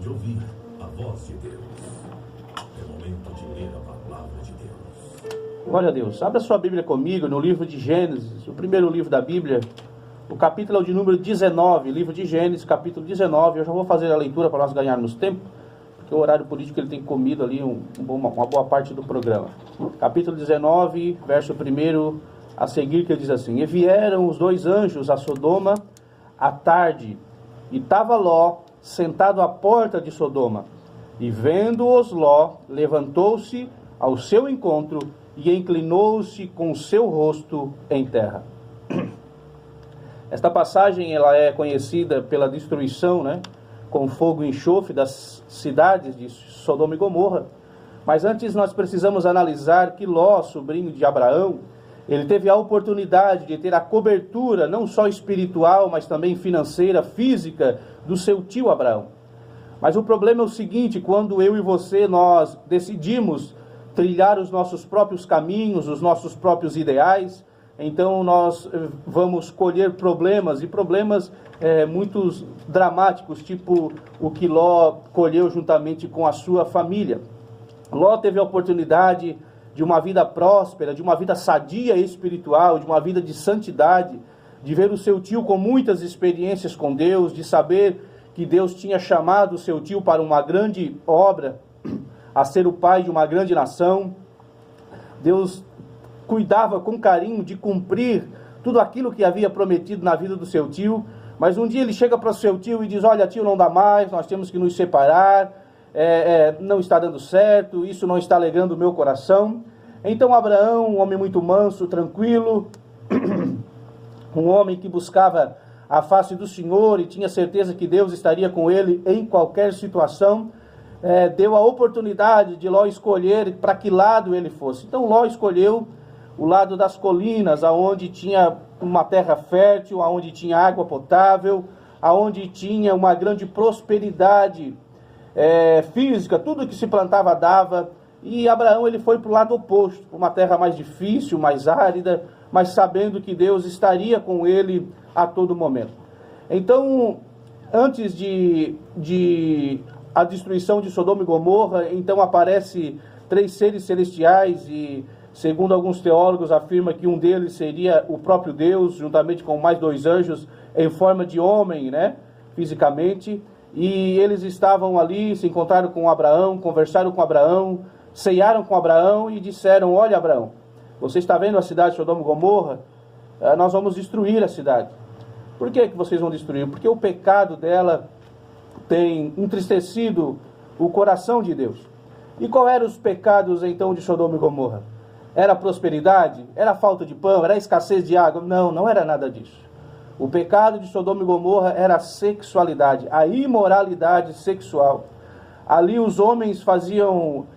de ouvir a voz de Deus. É momento de ler a palavra de Deus. Glória a Deus. Abra sua Bíblia comigo no livro de Gênesis, o primeiro livro da Bíblia. O capítulo é o de número 19, livro de Gênesis, capítulo 19. Eu já vou fazer a leitura para nós ganharmos tempo, porque o horário político ele tem comido ali uma boa parte do programa. Capítulo 19, verso 1 a seguir, que ele diz assim: E vieram os dois anjos a Sodoma à tarde, e estava Ló sentado à porta de Sodoma. E vendo-os, Ló levantou-se ao seu encontro e inclinou-se com o seu rosto em terra. Esta passagem ela é conhecida pela destruição, com fogo e enxofre das cidades de Sodoma e Gomorra. Mas antes nós precisamos analisar que Ló, sobrinho de Abraão, ele teve a oportunidade de ter a cobertura, não só espiritual, mas também financeira, física, do seu tio Abraão. Mas o problema é o seguinte: quando eu e você, nós decidimos trilhar os nossos próprios caminhos, os nossos próprios ideais, então nós vamos colher problemas, e problemas muito dramáticos, tipo o que Ló colheu juntamente com a sua família. Ló teve a oportunidade de uma vida próspera, de uma vida sadia espiritual, de uma vida de santidade, de ver o seu tio com muitas experiências com Deus, de saber que Deus tinha chamado o seu tio para uma grande obra, a ser o pai de uma grande nação. Deus cuidava com carinho de cumprir tudo aquilo que havia prometido na vida do seu tio. Mas um dia ele chega para o seu tio e diz: olha, tio, não dá mais, nós temos que nos separar, não está dando certo, isso não está alegrando o meu coração. Então Abraão, um homem muito manso, tranquilo, um homem que buscava a face do Senhor e tinha certeza que Deus estaria com ele em qualquer situação, deu a oportunidade de Ló escolher para que lado ele fosse. Então Ló escolheu o lado das colinas, aonde tinha uma terra fértil, aonde tinha água potável, aonde tinha uma grande prosperidade física, tudo que se plantava dava. E Abraão ele foi para o lado oposto, uma terra mais difícil, mais árida, mas sabendo que Deus estaria com ele a todo momento. Então, antes de a destruição de Sodoma e Gomorra, então aparece 3 seres celestiais, e segundo alguns teólogos afirma que um deles seria o próprio Deus, juntamente com mais 2 anjos em forma de homem, fisicamente. E eles estavam ali, se encontraram com Abraão, conversaram com Abraão, ceiaram com Abraão e disseram: olha, Abraão, você está vendo a cidade de Sodoma e Gomorra? Nós vamos destruir a cidade. Por que vocês vão destruir? Porque o pecado dela tem entristecido o coração de Deus. E qual eram os pecados então de Sodoma e Gomorra? Era a prosperidade? Era a falta de pão? Era a escassez de água? Não, não era nada disso. O pecado de Sodoma e Gomorra era a sexualidade, a imoralidade sexual. Ali os homens faziam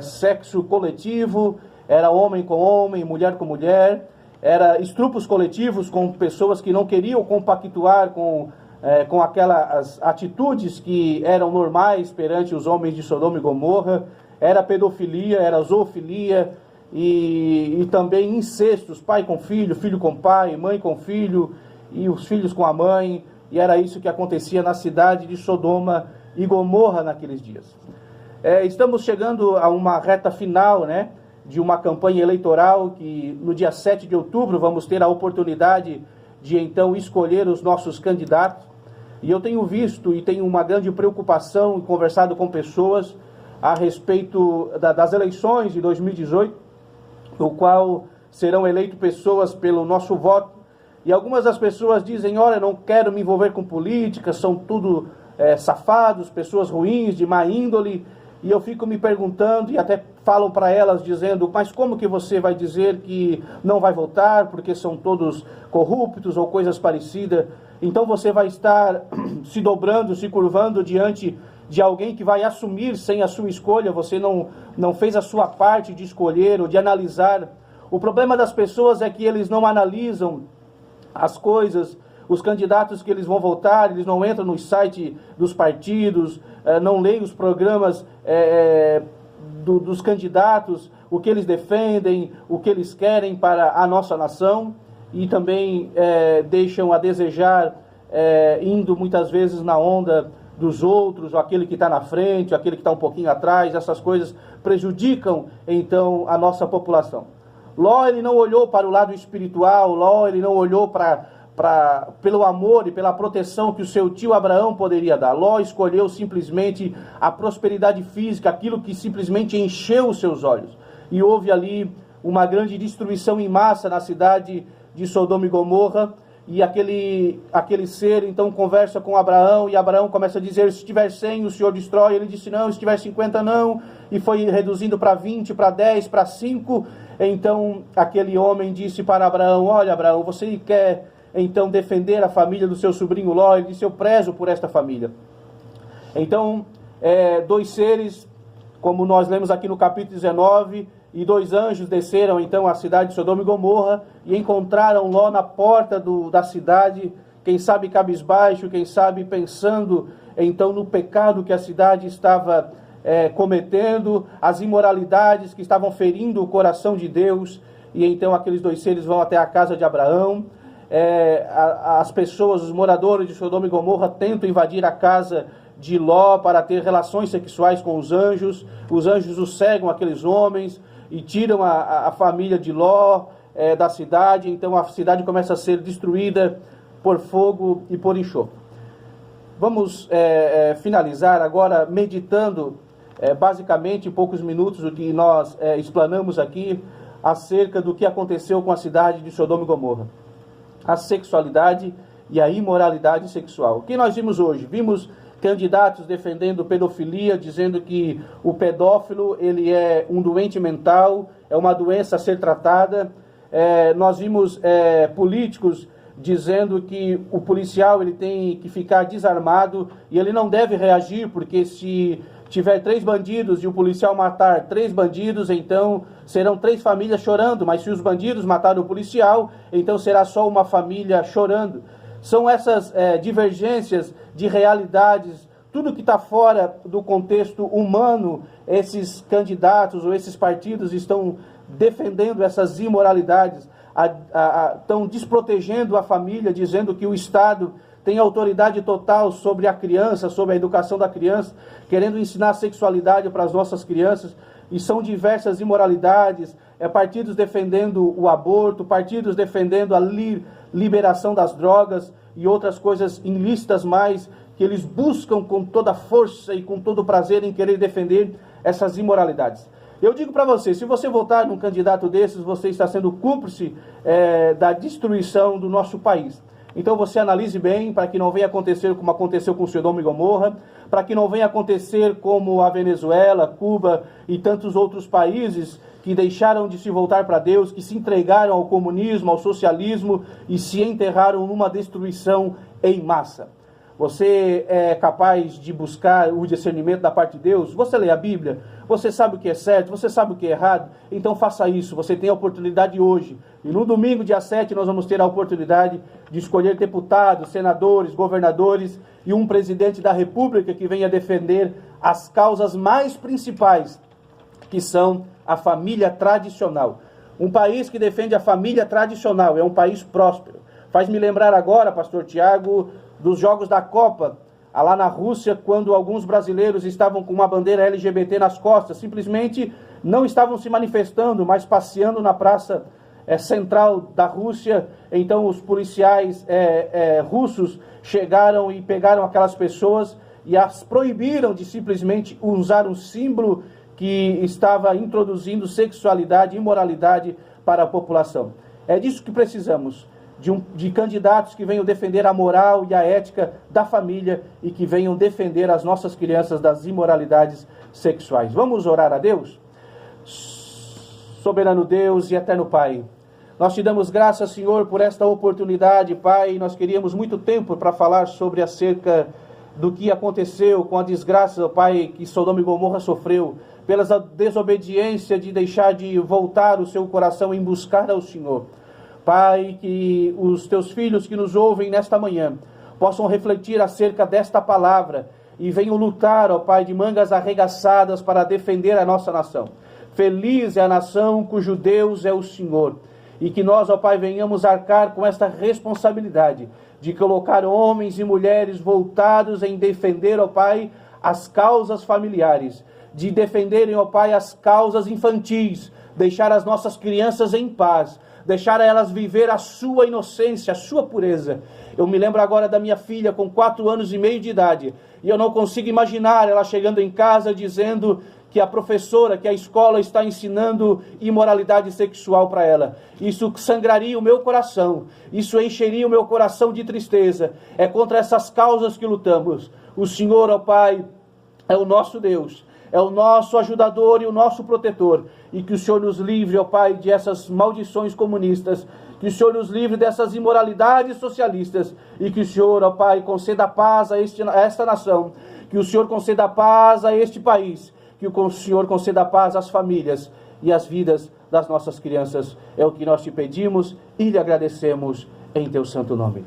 sexo coletivo, era homem com homem, mulher com mulher, era estrupos coletivos com pessoas que não queriam compactuar com aquelas atitudes que eram normais perante os homens de Sodoma e Gomorra. Era pedofilia, era zoofilia e também incestos, pai com filho, filho com pai, mãe com filho e os filhos com a mãe. E era isso que acontecia na cidade de Sodoma e Gomorra naqueles dias. Estamos chegando a uma reta final, de uma campanha eleitoral que no dia 7 de outubro vamos ter a oportunidade de então escolher os nossos candidatos. E eu tenho visto e tenho uma grande preocupação e conversado com pessoas a respeito das eleições de 2018, no qual serão eleitas pessoas pelo nosso voto. E algumas das pessoas dizem: olha, não quero me envolver com política, são tudo safados, pessoas ruins, de má índole. E eu fico me perguntando, e até falam para elas dizendo: mas como que você vai dizer que não vai votar porque são todos corruptos ou coisas parecidas? Então você vai estar se dobrando, se curvando diante de alguém que vai assumir sem a sua escolha. Você não fez a sua parte de escolher ou de analisar. O problema das pessoas é que eles não analisam as coisas, os candidatos que eles vão votar, eles não entram no site dos partidos, não leem os programas dos candidatos, o que eles defendem, o que eles querem para a nossa nação, e também deixam a desejar, indo muitas vezes na onda dos outros, ou aquele que está na frente, ou aquele que está um pouquinho atrás. Essas coisas prejudicam, então, a nossa população. Ló, ele não olhou para o lado espiritual. Ló, ele não olhou pelo amor e pela proteção que o seu tio Abraão poderia dar. Ló escolheu simplesmente a prosperidade física, aquilo que simplesmente encheu os seus olhos. E houve ali uma grande destruição em massa na cidade de Sodoma e Gomorra. E aquele ser então conversa com Abraão, e Abraão começa a dizer: se tiver 100 o Senhor destrói. Ele disse: não, se tiver 50 não. E foi reduzindo para 20, para 10, para 5. Então aquele homem disse para Abraão: olha, Abraão, você quer então defender a família do seu sobrinho Ló? Ele disse: eu prezo por esta família. Então, 2 seres, como nós lemos aqui no capítulo 19, e 2 anjos desceram então à cidade de Sodoma e Gomorra e encontraram Ló na porta da cidade, quem sabe cabisbaixo, quem sabe pensando então no pecado que a cidade estava cometendo, as imoralidades que estavam ferindo o coração de Deus. E então aqueles 2 seres vão até a casa de Abraão. As pessoas, os moradores de Sodoma e Gomorra, tentam invadir a casa de Ló para ter relações sexuais com os anjos. Os anjos os cegam, aqueles homens, e tiram a família de Ló da cidade. Então a cidade começa a ser destruída por fogo e por enxofre. Vamos finalizar agora meditando basicamente em poucos minutos o que nós explanamos aqui acerca do que aconteceu com a cidade de Sodoma e Gomorra. A sexualidade e a imoralidade sexual. O que nós vimos hoje? Vimos candidatos defendendo pedofilia, dizendo que o pedófilo ele é um doente mental, é uma doença a ser tratada. Nós vimos políticos dizendo que o policial ele tem que ficar desarmado e ele não deve reagir, porque se tiver 3 bandidos e o policial matar 3 bandidos, então serão 3 famílias chorando, mas se os bandidos matarem o policial, então será só uma família chorando. São essas divergências de realidades, tudo que está fora do contexto humano. Esses candidatos ou esses partidos estão defendendo essas imoralidades, estão desprotegendo a família, dizendo que o Estado tem autoridade total sobre a criança, sobre a educação da criança, querendo ensinar sexualidade para as nossas crianças. E são diversas imoralidades, partidos defendendo o aborto, partidos defendendo a liberação das drogas e outras coisas ilícitas mais, que eles buscam com toda força e com todo prazer em querer defender essas imoralidades. Eu digo para você, se você votar num candidato desses, você está sendo cúmplice da destruição do nosso país. Então você analise bem, para que não venha acontecer como aconteceu com Sodoma e Gomorra, para que não venha acontecer como a Venezuela, Cuba e tantos outros países que deixaram de se voltar para Deus, que se entregaram ao comunismo, ao socialismo e se enterraram numa destruição em massa. Você é capaz de buscar o discernimento da parte de Deus? Você lê a Bíblia? Você sabe o que é certo? Você sabe o que é errado? Então faça isso. Você tem a oportunidade hoje. E no domingo, dia 7, nós vamos ter a oportunidade de escolher deputados, senadores, governadores e um presidente da República que venha defender as causas mais principais, que são a família tradicional. Um país que defende a família tradicional é um país próspero. Faz-me lembrar agora, pastor Tiago, dos jogos da Copa, lá na Rússia, quando alguns brasileiros estavam com uma bandeira LGBT nas costas, simplesmente não estavam se manifestando, mas passeando na praça central da Rússia. Então os policiais russos chegaram e pegaram aquelas pessoas e as proibiram de simplesmente usar um símbolo que estava introduzindo sexualidade e imoralidade para a população. É disso que precisamos. De candidatos que venham defender a moral e a ética da família e que venham defender as nossas crianças das imoralidades sexuais. Vamos orar a Deus? Soberano Deus e eterno Pai, nós te damos graças, Senhor, por esta oportunidade, Pai. Nós queríamos muito tempo para falar sobre acerca do que aconteceu com a desgraça, Pai, que Sodoma e Gomorra sofreu, pela desobediência de deixar de voltar o seu coração em buscar ao Senhor. Pai, que os teus filhos que nos ouvem nesta manhã possam refletir acerca desta palavra e venham lutar, ó Pai, de mangas arregaçadas para defender a nossa nação. Feliz é a nação cujo Deus é o Senhor. E que nós, ó Pai, venhamos arcar com esta responsabilidade de colocar homens e mulheres voltados em defender, ó Pai, as causas familiares, de defenderem, ó Pai, as causas infantis, deixar as nossas crianças em paz, deixar elas viver a sua inocência, a sua pureza. Eu me lembro agora da minha filha com 4 anos e meio de idade, e eu não consigo imaginar ela chegando em casa dizendo que a professora, que a escola está ensinando imoralidade sexual para ela. Isso sangraria o meu coração, isso encheria o meu coração de tristeza. É contra essas causas que lutamos. O Senhor, ó Pai, é o nosso Deus, é o nosso ajudador e o nosso protetor, e que o Senhor nos livre, ó Pai, de essas maldições comunistas, que o Senhor nos livre dessas imoralidades socialistas, e que o Senhor, ó Pai, conceda paz a esta nação, que o Senhor conceda paz a este país, que o Senhor conceda paz às famílias e às vidas das nossas crianças. É o que nós te pedimos e lhe agradecemos em teu santo nome.